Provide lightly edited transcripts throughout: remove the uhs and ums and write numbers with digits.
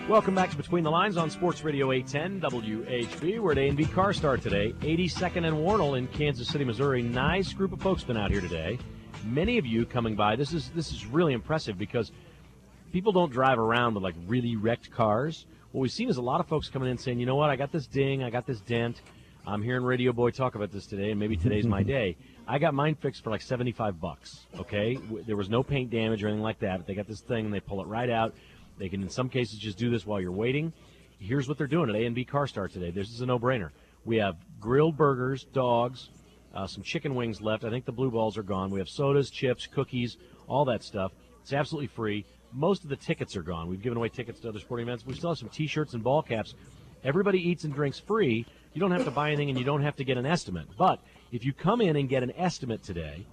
Welcome back to Between the Lines on Sports Radio 810 WHB. We're at A&B Car Star today, 82nd and Warnell in Kansas City, Missouri. Nice group of folks been out here today. Many of you coming by. This is really impressive because people don't drive around with like really wrecked cars. What we've seen is a lot of folks coming in saying, you know what, I got this ding, I got this dent. I'm hearing Radio Boy talk about this today, and maybe today's my day. I got mine fixed for like $75, okay? There was no paint damage or anything like that, but they got this thing, and they pull it right out. They can, in some cases, just do this while you're waiting. Here's what they're doing at A&B Car Star today. This is a no-brainer. We have grilled burgers, dogs, some chicken wings left. I think the blue balls are gone. We have sodas, chips, cookies, all that stuff. It's absolutely free. Most of the tickets are gone. We've given away tickets to other sporting events. We still have some T-shirts and ball caps. Everybody eats and drinks free. You don't have to buy anything, and you don't have to get an estimate. But if you come in and get an estimate today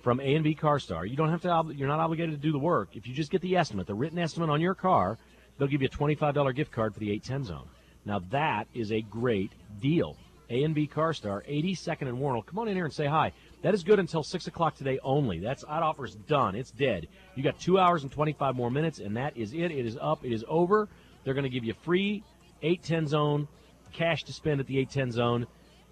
from A&B Car Star, you don't have to. You're not obligated to do the work. If you just get the estimate, the written estimate on your car, they'll give you a $25 gift card for the 810 zone. Now that is a great deal. A&B Car Star, 82nd and Warnell. Come on in here and say hi. That is good until 6 o'clock today only. That offer's done. It's dead. You got 2 hours and 25 more minutes, and that is it. It is up. It is over. They're going to give you free 810 zone, cash to spend at the 810 zone.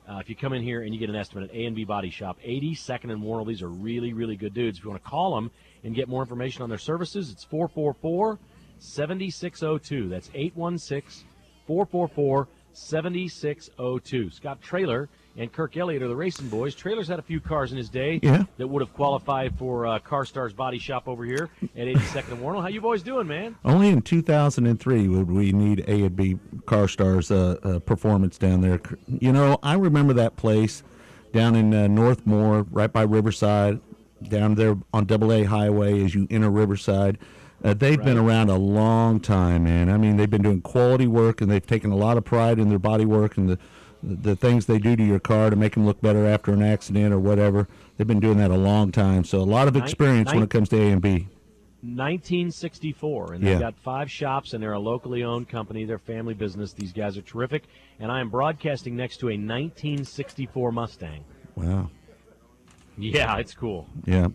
If you come in here and you get an estimate at A&B Body Shop, 82nd and Warnell. These are really, really good dudes. If you want to call them and get more information on their services, it's 444-7602. That's 816-444-7602. Scott Traylor and Kirk Elliott are the Racing Boys. Traylor's had a few cars in his day that would have qualified for Car Star's Body Shop over here at 82nd and Warnell. How you boys doing, man? Only in 2003 would we need A&B Car Star's performance down there. You know, I remember that place down in Northmore, right by Riverside, down there on AA Highway as you enter Riverside. They've been around a long time, man. I mean, they've been doing quality work, and they've taken a lot of pride in their body work and the things they do to your car to make them look better after an accident or whatever. They've been doing that a long time, so a lot of experience when it comes to A&B. 1964, and they've got 5 shops, and they're a locally owned company. They're family business. These guys are terrific, and I am broadcasting next to a 1964 Mustang. Wow. Yeah, it's cool. Yeah.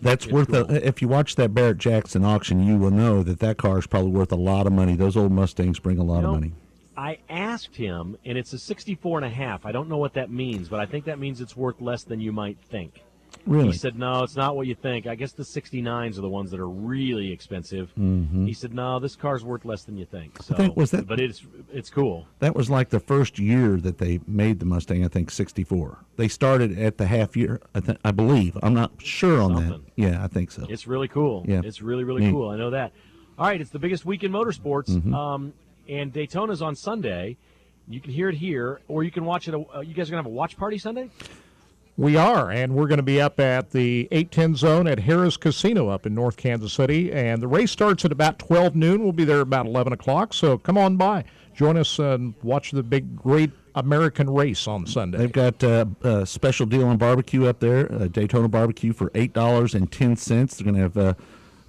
That's worth cool. If you watch that Barrett Jackson auction, you will know that car is probably worth a lot of money. Those old Mustangs bring a lot of money. I asked him, and it's a 64 and a half. I don't know what that means, but I think that means it's worth less than you might think. Really? He said, no, it's not what you think. I guess the 69s are the ones that are really expensive. Mm-hmm. He said, no, this car's worth less than you think. So, but it's cool. That was like the first year that they made the Mustang, I think, 64. They started at the half year, I believe. I'm not sure on that. Yeah, I think so. It's really cool. Yeah. It's really, really cool. I know that. All right, it's the biggest week in motorsports. Mm-hmm. And Daytona's on Sunday. You can hear it here, or you can watch it. You guys are going to have a watch party Sunday? We are, and we're going to be up at the 810 zone at Harrah's Casino up in North Kansas City. And the race starts at about 12 noon. We'll be there about 11 o'clock, so come on by. Join us and watch the big, great American race on Sunday. They've got a special deal on barbecue up there, Daytona barbecue for $8.10. They're going to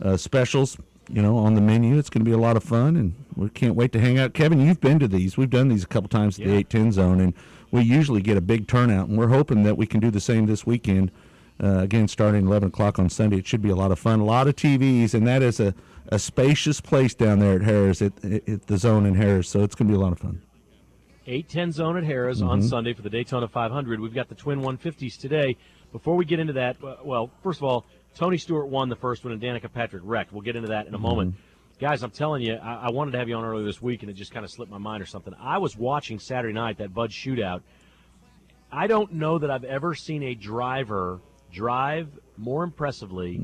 have specials, on the menu. It's going to be a lot of fun, and we can't wait to hang out. Kevin, you've been to these. We've done these a couple times at the 810 zone, and we usually get a big turnout, and we're hoping that we can do the same this weekend. Again, starting 11 o'clock on Sunday. It should be a lot of fun. A lot of TVs, and that is a spacious place down there at Harrah's, at the zone in Harrah's, so it's going to be a lot of fun. 810 zone at Harrah's on Sunday for the Daytona 500. We've got the Twin 150s today. Before we get into that, well, first of all, Tony Stewart won the first one, and Danica Patrick wrecked. We'll get into that in a moment. Guys, I'm telling you, I wanted to have you on earlier this week, and it just kind of slipped my mind or something. I was watching Saturday night, that Bud shootout. I don't know that I've ever seen a driver drive more impressively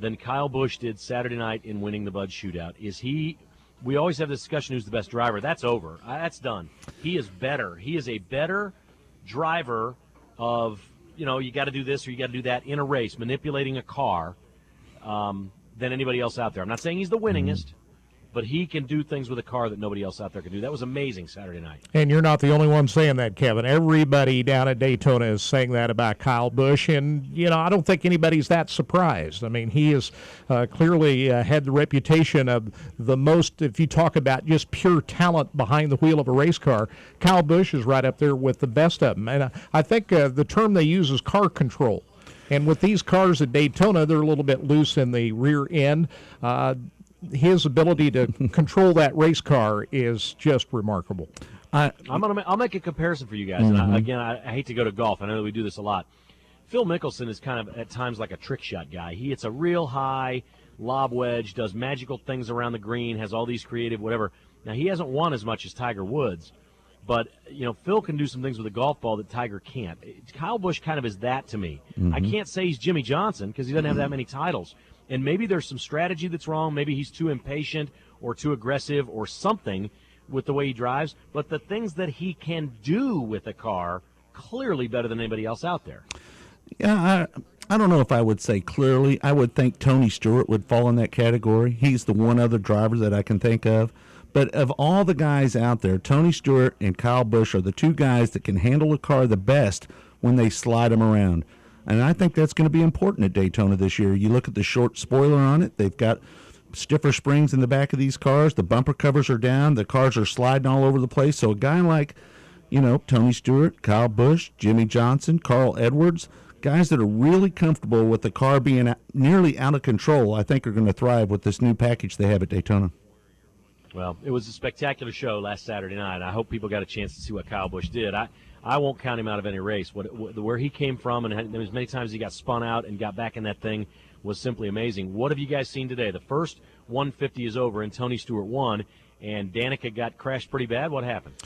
than Kyle Busch did Saturday night in winning the Bud shootout. We always have this discussion, who's the best driver. That's over. That's done. He is better. He is a better driver of, you got to do this or you got to do that in a race, manipulating a car, than anybody else out there. I'm not saying he's the winningest, but he can do things with a car that nobody else out there can do. That was amazing Saturday night. And you're not the only one saying that, Kevin. Everybody down at Daytona is saying that about Kyle Busch, and, I don't think anybody's that surprised. I mean, he has clearly had the reputation of the most, if you talk about just pure talent behind the wheel of a race car, Kyle Busch is right up there with the best of them. And I think the term they use is car control. And with these cars at Daytona, they're a little bit loose in the rear end. his ability to control that race car is just remarkable. I'll make a comparison for you guys. And I hate to go to golf. I know that we do this a lot. Phil Mickelson is kind of at times like a trick shot guy. He hits a real high lob wedge, does magical things around the green, has all these creative whatever. Now, he hasn't won as much as Tiger Woods, but, Phil can do some things with a golf ball that Tiger can't. Kyle Busch kind of is that to me. I can't say he's Jimmy Johnson because he doesn't have that many titles. And maybe there's some strategy that's wrong. Maybe he's too impatient or too aggressive or something with the way he drives. But the things that he can do with a car, clearly better than anybody else out there. Yeah, I don't know if I would say clearly. I would think Tony Stewart would fall in that category. He's the one other driver that I can think of. But of all the guys out there, Tony Stewart and Kyle Busch are the two guys that can handle a car the best when they slide them around. And I think that's going to be important at Daytona this year. You look at the short spoiler on it. They've got stiffer springs in the back of these cars. The bumper covers are down. The cars are sliding all over the place. So a guy like, Tony Stewart, Kyle Busch, Jimmy Johnson, Carl Edwards, guys that are really comfortable with the car being nearly out of control, I think are going to thrive with this new package they have at Daytona. Well, it was a spectacular show last Saturday night. I hope people got a chance to see what Kyle Busch did. I won't count him out of any race. Where he came from, and there was many times he got spun out and got back in that thing, was simply amazing. What have you guys seen today? The first 150 is over, and Tony Stewart won, and Danica got crashed pretty bad. What happened?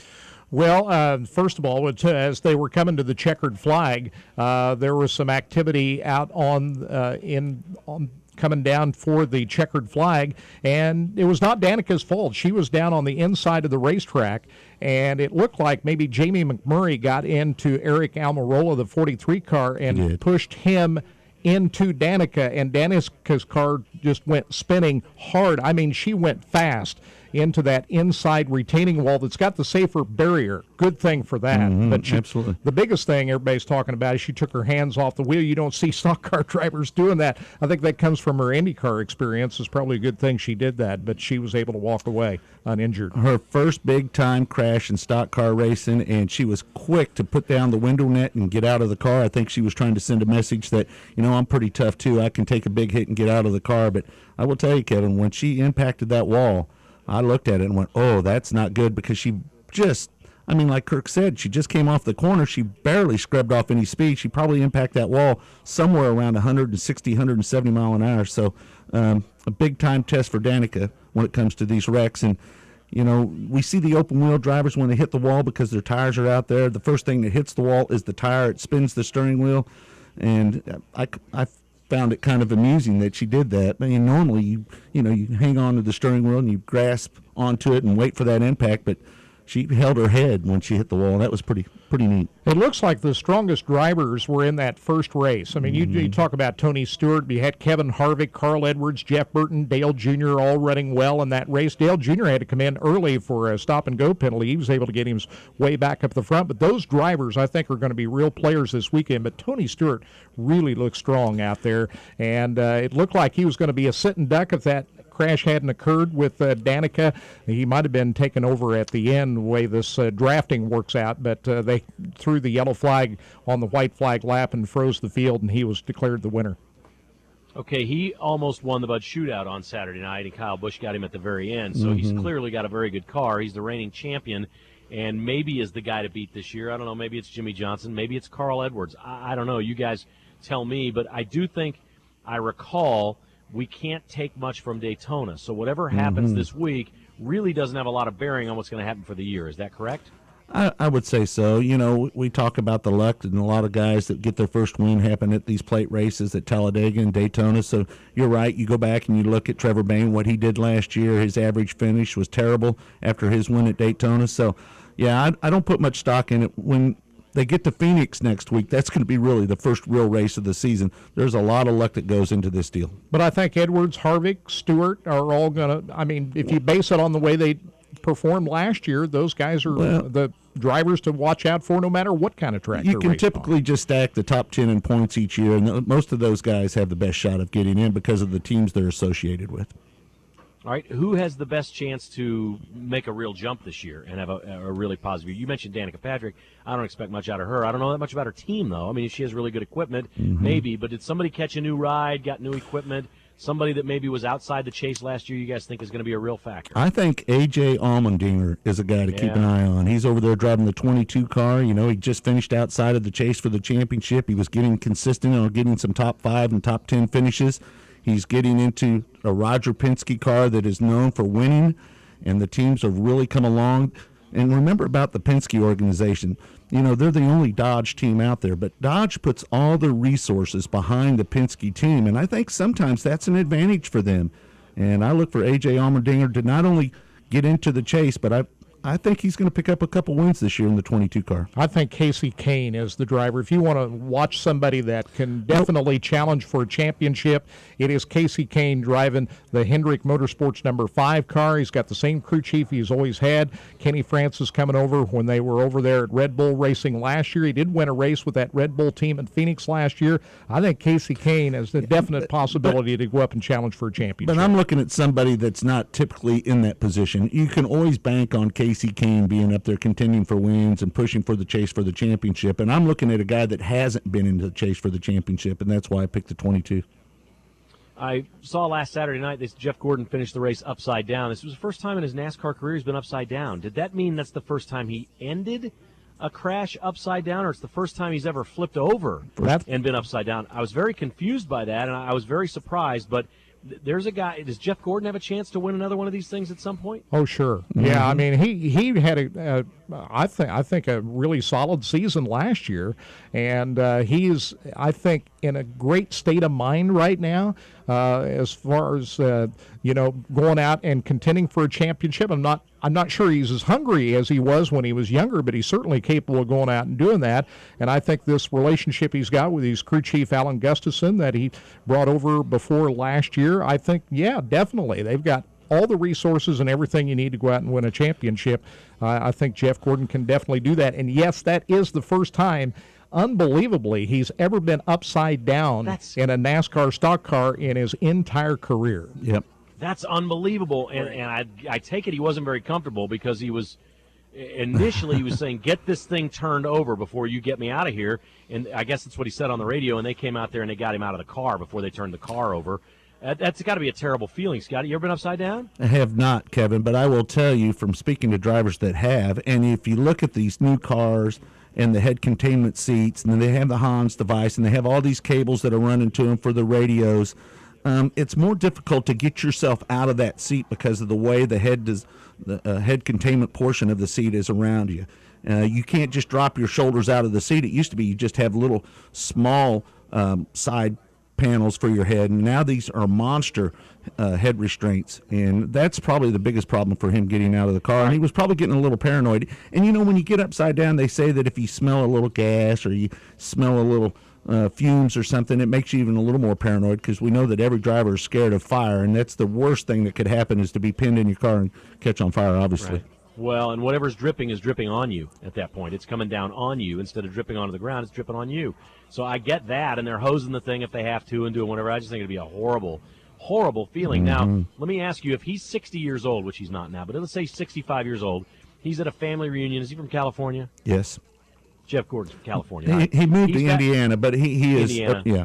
Well, first of all, as they were coming to the checkered flag, there was some activity out on coming down for the checkered flag, and it was not Danica's fault. She was down on the inside of the racetrack, and it looked like maybe Jamie McMurray got into Eric Almirola, the 43 car, and pushed him into Danica, and Danica's car just went spinning hard. I mean, she went fast into that inside retaining wall that's got the safer barrier. Good thing for that. But absolutely. The biggest thing everybody's talking about is she took her hands off the wheel. You don't see stock car drivers doing that. I think that comes from her IndyCar experience. It's probably a good thing she did that, but she was able to walk away uninjured. Her first big-time crash in stock car racing, and she was quick to put down the window net and get out of the car. I think she was trying to send a message that, I'm pretty tough too. I can take a big hit and get out of the car. But I will tell you, Kevin, when she impacted that wall, I looked at it and went, oh, that's not good, because she just, like Kirk said, she just came off the corner. She barely scrubbed off any speed. She probably impacted that wall somewhere around 160, 170 mile an hour. So a big-time test for Danica when it comes to these wrecks. And, we see the open-wheel drivers when they hit the wall because their tires are out there. The first thing that hits the wall is the tire. It spins the steering wheel. And I found it kind of amusing that she did that. I mean, normally you hang on to the steering wheel and you grasp onto it and wait for that impact, but she held her head when she hit the wall. That was pretty neat. It looks like the strongest drivers were in that first race. I mean, you talk about Tony Stewart. You had Kevin Harvick, Carl Edwards, Jeff Burton, Dale Jr. all running well in that race. Dale Jr. had to come in early for a stop-and-go penalty. He was able to get him way back up the front. But those drivers, I think, are going to be real players this weekend. But Tony Stewart really looked strong out there. And it looked like he was going to be a sitting duck if that crash hadn't occurred with Danica. He might have been taken over at the end the way this drafting works out, but they threw the yellow flag on the white flag lap and froze the field, and he was declared the winner. Okay, he almost won the Bud Shootout on Saturday night, and Kyle Busch got him at the very end, so he's clearly got a very good car. He's the reigning champion, and maybe is the guy to beat this year. I don't know, maybe it's Jimmy Johnson, maybe it's Carl Edwards. I don't know, you guys tell me, but I do think I recall we can't take much from Daytona. So whatever happens this week really doesn't have a lot of bearing on what's going to happen for the year. Is that correct? I would say so. We talk about the luck, and a lot of guys that get their first win happen at these plate races at Talladega and Daytona. So you're right. You go back and you look at Trevor Bayne, what he did last year. His average finish was terrible after his win at Daytona. So, yeah, I don't put much stock in it. When they get to Phoenix next week, that's going to be really the first real race of the season. There's a lot of luck that goes into this deal. But I think Edwards, Harvick, Stewart are all going to, if you base it on the way they performed last year, those guys are the drivers to watch out for no matter what kind of track you can typically just stack the top 10 in points each year, and most of those guys have the best shot of getting in because of the teams they're associated with. All right, who has the best chance to make a real jump this year and have a really positive? You mentioned Danica Patrick. I don't expect much out of her. I don't know that much about her team, though. I mean, she has really good equipment, maybe, but did somebody catch a new ride, got new equipment somebody that maybe was outside the chase last year you guys think is going to be a real factor? I think A.J. Allmendinger is a guy to keep an eye on. He's over there driving the 22 car. You know, he just finished outside of the chase for the championship. He was getting consistent on getting some top 5 and top 10 finishes. He's getting into a Roger Penske car that is known for winning, and the teams have really come along. And remember about the Penske organization. You know, they're the only Dodge team out there, but Dodge puts all the resources behind the Penske team, and I think sometimes that's an advantage for them. And I look for A.J. Allmendinger to not only get into the chase, but I think he's going to pick up a couple wins this year in the 22 car. I think Casey Kane is the driver. If you want to watch somebody that can definitely challenge for a championship, it is Casey Kane driving the Hendrick Motorsports number 5 car. He's got the same crew chief he's always had. Kenny Francis coming over when they were over there at Red Bull Racing last year. He did win a race with that Red Bull team in Phoenix last year. I think Casey Kane has the definite possibility to go up and challenge for a championship. But I'm looking at somebody that's not typically in that position. You can always bank on Casey Kane being up there contending for wins and pushing for the chase for the championship. And I'm looking at a guy that hasn't been in the chase for the championship, and that's why I picked the 22. I saw last Saturday night that Jeff Gordon finished the race upside down. This was the first time in his NASCAR career he's been upside down. Did that mean that's the first time he ended a crash upside down, or it's the first time he's ever flipped over and been upside down? I was very confused by that, and I was very surprised, but there's a guy. Does Jeff Gordon have a chance to win another one of these things at some point? Oh, sure. Mm-hmm. Yeah, I mean, he had I think a really solid season last year, and he is, I think, in a great state of mind right now as far as going out and contending for a championship. I'm not sure he's as hungry as he was when he was younger, but he's certainly capable of going out and doing that. And I think this relationship he's got with his crew chief, Alan Gustafson, that he brought over before last year, I think, yeah, definitely. They've got all the resources and everything you need to go out and win a championship. I think Jeff Gordon can definitely do that. And, yes, that is the first time, unbelievably, he's ever been upside down in a NASCAR stock car in his entire career. Yep. That's unbelievable, and I take it he wasn't very comfortable because he was initially he was saying, get this thing turned over before you get me out of here, and I guess that's what he said on the radio, and they came out there and they got him out of the car before they turned the car over. That's got to be a terrible feeling, Scotty. You ever been upside down? I have not, Kevin, but I will tell you from speaking to drivers that have, and if you look at these new cars and the head containment seats, and then they have the Hans device, and they have all these cables that are running to them for the radios, it's more difficult to get yourself out of that seat because of the way the head containment portion of the seat is around you. You can't just drop your shoulders out of the seat. It used to be you just have little small side panels for your head, and now these are monster head restraints, and that's probably the biggest problem for him getting out of the car. And he was probably getting a little paranoid. And when you get upside down, they say that if you smell a little gas or you smell a little fumes or something, it makes you even a little more paranoid, because we know that every driver is scared of fire, and that's the worst thing that could happen, is to be pinned in your car and catch on fire, obviously. Right. Well, and whatever's dripping is dripping on you at that point. It's coming down on you. Instead of dripping onto the ground, it's dripping on you. So I get that, and they're hosing the thing if they have to and doing whatever. I just think it'd be a horrible, horrible feeling. Mm-hmm. Now, let me ask you, if he's 60 years old, which he's not now, but let's say 65 years old, he's at a family reunion. Is he from California? Yes. Jeff Gordon's from California. He moved to Indiana, but he is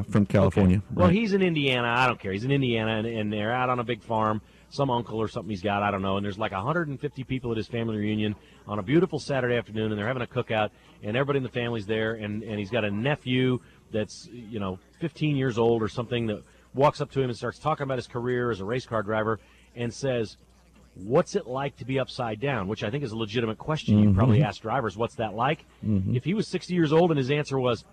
from California. Okay. Well, he's in Indiana. I don't care. He's in Indiana, and they're out on a big farm. Some uncle or something he's got, I don't know. And there's like 150 people at his family reunion on a beautiful Saturday afternoon, and they're having a cookout, and everybody in the family's there, and he's got a nephew that's 15 years old or something that walks up to him and starts talking about his career as a race car driver and says, what's it like to be upside down? Which I think is a legitimate question. You probably ask drivers, what's that like? If he was 60 years old and his answer was,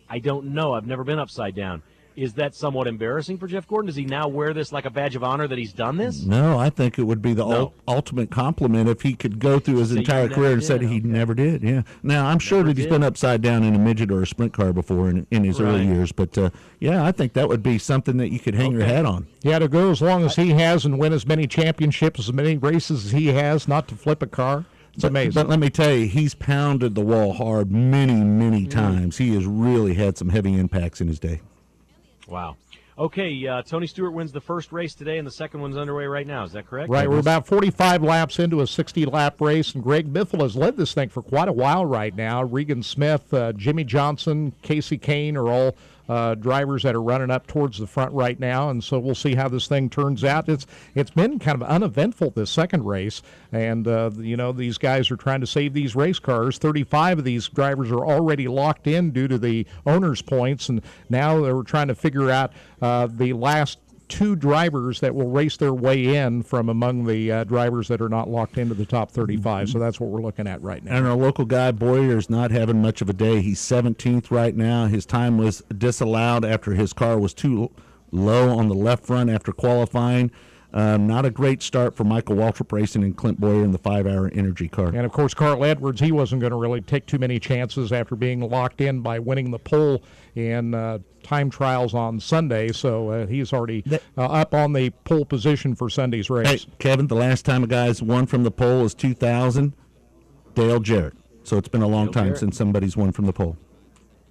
I don't know, I've never been upside down, is that somewhat embarrassing for Jeff Gordon? Does he now wear this like a badge of honor that he's done this? No, I think it would be the ultimate compliment if he could go through his entire career and said he never did. Yeah. Now, I'm sure that he's been upside down in a midget or a sprint car before in his early years, but I think that would be something that you could hang your hat on. Yeah, to go as long as he has and win as many championships, as many races as he has, not to flip a car. It's amazing. But let me tell you, he's pounded the wall hard many, many times. He has really had some heavy impacts in his day. Wow. Okay, Tony Stewart wins the first race today, and the second one's underway right now. Is that correct? Right. We're about 45 laps into a 60-lap race, and Greg Biffle has led this thing for quite a while right now. Regan Smith, Jimmy Johnson, Casey Kane are all drivers that are running up towards the front right now, and so we'll see how this thing turns out. It's been kind of uneventful this second race, and these guys are trying to save these race cars. 35 of these drivers are already locked in due to the owners' points, and now they're trying to figure out the last two drivers that will race their way in from among the drivers that are not locked into the top 35. So that's what we're looking at right now. And our local guy, Boyer's not having much of a day. He's 17th right now. His time was disallowed after his car was too low on the left front after qualifying. Not a great start for Michael Waltrip Racing and Clint Boyer in the 5-hour energy car. And, of course, Carl Edwards, he wasn't going to really take too many chances after being locked in by winning the pole in time trials on Sunday. So he's already up on the pole position for Sunday's race. Hey, Kevin, the last time a guy's won from the pole was 2000, Dale Jarrett. So it's been a long time since somebody's won from the pole.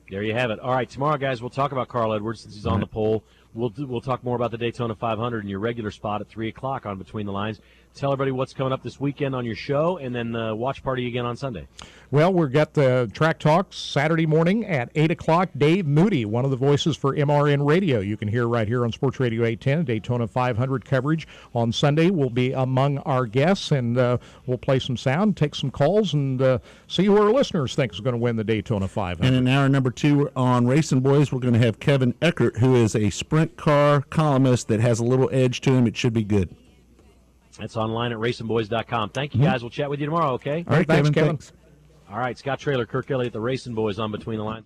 There you have it. All right, tomorrow, guys, we'll talk about Carl Edwards since he's on the pole. We'll talk more about the Daytona 500 in your regular spot at 3 o'clock on Between the Lines. Tell everybody what's coming up this weekend on your show, and then the watch party again on Sunday. Well, we've got the track talks Saturday morning at 8 o'clock. Dave Moody, one of the voices for MRN Radio. You can hear right here on Sports Radio 810. Daytona 500 coverage on Sunday will be among our guests, and we'll play some sound, take some calls, and see who our listeners think is going to win the Daytona 500. And in hour number 2 on RacinBoys, we're going to have Kevin Eckert, who is a sprint car columnist that has a little edge to him. It should be good. That's online at RacinBoys.com. Thank you, guys. We'll chat with you tomorrow, okay? All right, thanks, Kevin. Kevin. Thanks. All right, Scott Trailer, Kirk Elliott, the Racing Boys on Between the Lines.